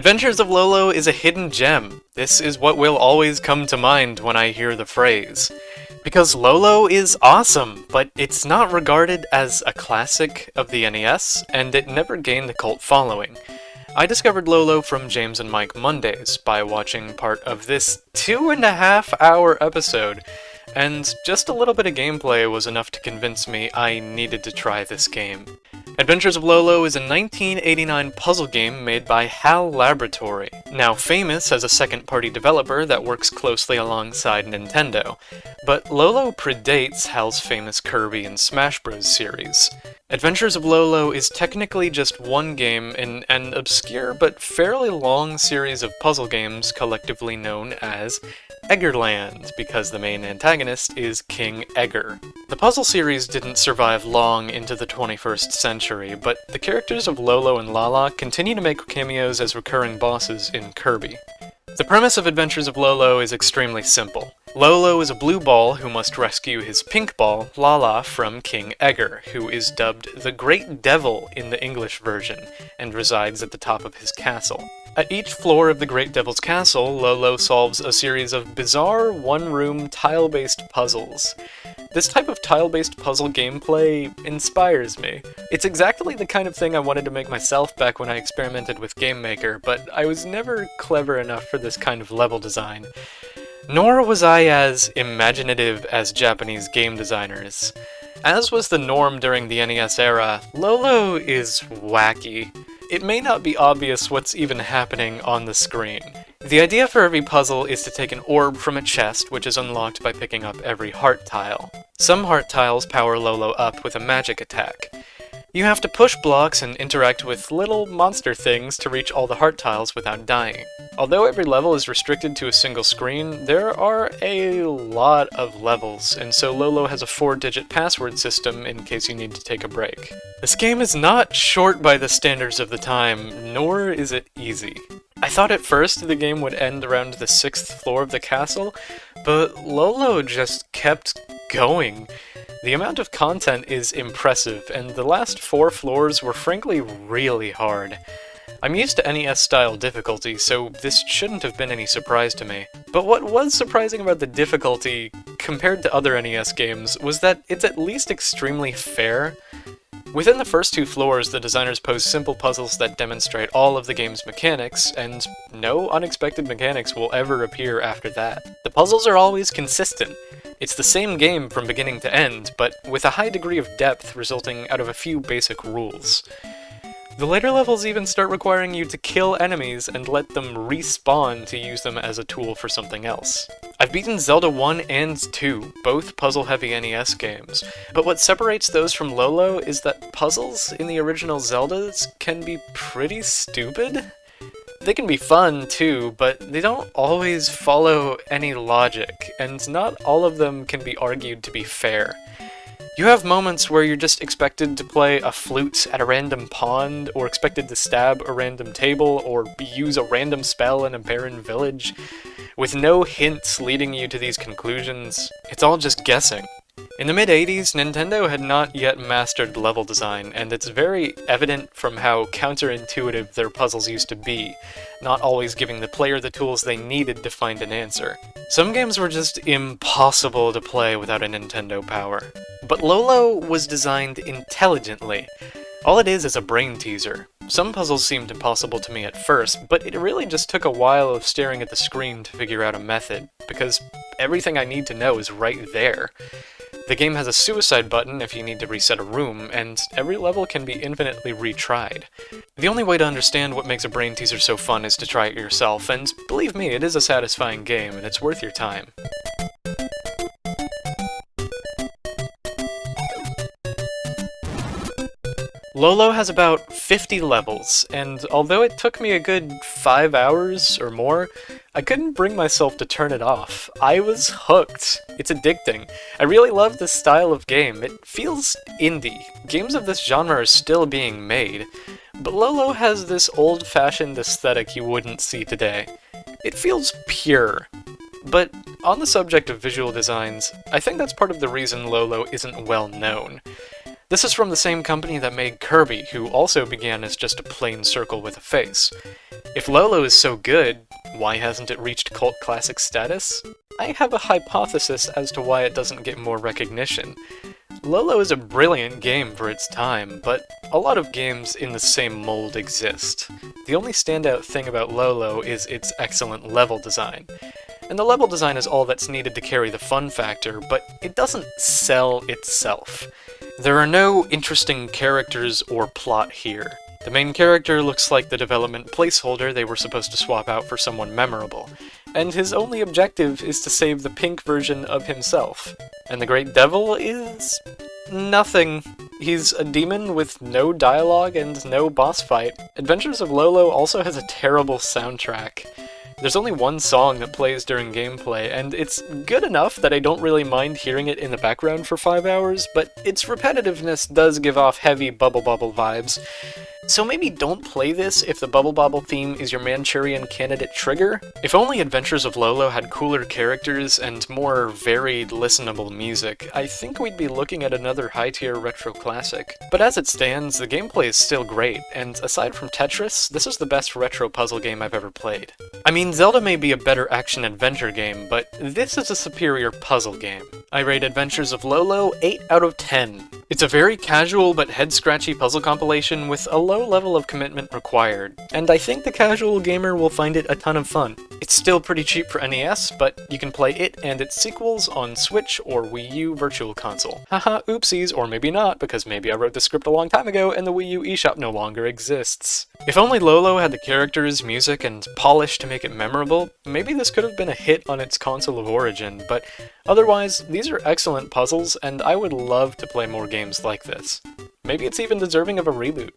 Adventures of Lolo is a hidden gem. This is what will always come to mind when I hear the phrase. Because Lolo is awesome, but it's not regarded as a classic of the NES, and it never gained a cult following. I discovered Lolo from James and Mike Mondays by watching part of this 2.5-hour episode, and just a little bit of gameplay was enough to convince me I needed to try this game. Adventures of Lolo is a 1989 puzzle game made by HAL Laboratory, now famous as a second-party developer that works closely alongside Nintendo. But Lolo predates HAL's famous Kirby and Smash Bros. Series. Adventures of Lolo is technically just one game in an obscure but fairly long series of puzzle games collectively known as Eggerland, because the main antagonist is King Egger. The puzzle series didn't survive long into the 21st century, but the characters of Lolo and Lala continue to make cameos as recurring bosses in Kirby. The premise of Adventures of Lolo is extremely simple. Lolo is a blue ball who must rescue his pink ball, Lala, from King Egger, who is dubbed the Great Devil in the English version, and resides at the top of his castle. At each floor of the Great Devil's castle, Lolo solves a series of bizarre, one-room, tile-based puzzles. This type of tile-based puzzle gameplay inspires me. It's exactly the kind of thing I wanted to make myself back when I experimented with Game Maker, but I was never clever enough for this kind of level design. Nor was I as imaginative as Japanese game designers. As was the norm during the NES era, Lolo is wacky. It may not be obvious what's even happening on the screen. The idea for every puzzle is to take an orb from a chest, which is unlocked by picking up every heart tile. Some heart tiles power Lolo up with a magic attack. You have to push blocks and interact with little monster things to reach all the heart tiles without dying. Although every level is restricted to a single screen, there are a lot of levels, and so Lolo has a 4-digit password system in case you need to take a break. This game is not short by the standards of the time, nor is it easy. I thought at first the game would end around the 6th floor of the castle, but Lolo just kept going. The amount of content is impressive, and the last 4 floors were frankly really hard. I'm used to NES-style difficulty, so this shouldn't have been any surprise to me. But what was surprising about the difficulty, compared to other NES games, was that it's at least extremely fair. Within the first 2 floors, the designers pose simple puzzles that demonstrate all of the game's mechanics, and no unexpected mechanics will ever appear after that. The puzzles are always consistent. It's the same game from beginning to end, but with a high degree of depth resulting out of a few basic rules. The later levels even start requiring you to kill enemies and let them respawn to use them as a tool for something else. I've beaten Zelda 1 and 2, both puzzle-heavy NES games, but what separates those from Lolo is that puzzles in the original Zeldas can be pretty stupid. They can be fun, too, but they don't always follow any logic, and not all of them can be argued to be fair. You have moments where you're just expected to play a flute at a random pond, or expected to stab a random table, or use a random spell in a barren village. With no hints leading you to these conclusions, it's all just guessing. In the mid-80s, Nintendo had not yet mastered level design, and it's very evident from how counterintuitive their puzzles used to be, not always giving the player the tools they needed to find an answer. Some games were just impossible to play without a Nintendo power. But Lolo was designed intelligently. All it is a brain teaser. Some puzzles seemed impossible to me at first, but it really just took a while of staring at the screen to figure out a method, because everything I need to know is right there. The game has a suicide button if you need to reset a room, and every level can be infinitely retried. The only way to understand what makes a brain teaser so fun is to try it yourself, and believe me, it is a satisfying game, and it's worth your time. Lolo has about 50 levels, and although it took me a good 5 hours or more, I couldn't bring myself to turn it off. I was hooked. It's addicting. I really love this style of game. It feels indie. Games of this genre are still being made, but Lolo has this old-fashioned aesthetic you wouldn't see today. It feels pure. But on the subject of visual designs, I think that's part of the reason Lolo isn't well known. This is from the same company that made Kirby, who also began as just a plain circle with a face. If Lolo is so good, why hasn't it reached cult classic status? I have a hypothesis as to why it doesn't get more recognition. Lolo is a brilliant game for its time, but a lot of games in the same mold exist. The only standout thing about Lolo is its excellent level design. And the level design is all that's needed to carry the fun factor, but it doesn't sell itself. There are no interesting characters or plot here. The main character looks like the development placeholder they were supposed to swap out for someone memorable, and his only objective is to save the pink version of himself. And the Great Devil is nothing. He's a demon with no dialogue and no boss fight. Adventures of Lolo also has a terrible soundtrack. There's only one song that plays during gameplay, and it's good enough that I don't really mind hearing it in the background for 5 hours, but its repetitiveness does give off heavy Bubble Bobble vibes. So maybe don't play this if the Bubble Bobble theme is your Manchurian Candidate trigger? If only Adventures of Lolo had cooler characters and more varied, listenable music, I think we'd be looking at another high-tier retro classic. But as it stands, the gameplay is still great, and aside from Tetris, this is the best retro puzzle game I've ever played. I mean, Zelda may be a better action-adventure game, but this is a superior puzzle game. I rate Adventures of Lolo 8 out of 10. It's a very casual but head-scratchy puzzle compilation with a low level of commitment required, and I think the casual gamer will find it a ton of fun. It's still pretty cheap for NES, but you can play it and its sequels on Switch or Wii U Virtual Console. Haha, oopsies, or maybe not, because maybe I wrote the script a long time ago and the Wii U eShop no longer exists. If only Lolo had the characters, music, and polish to make it memorable, maybe this could have been a hit on its console of origin, but otherwise, these are excellent puzzles, and I would love to play more games like this. Maybe it's even deserving of a reboot.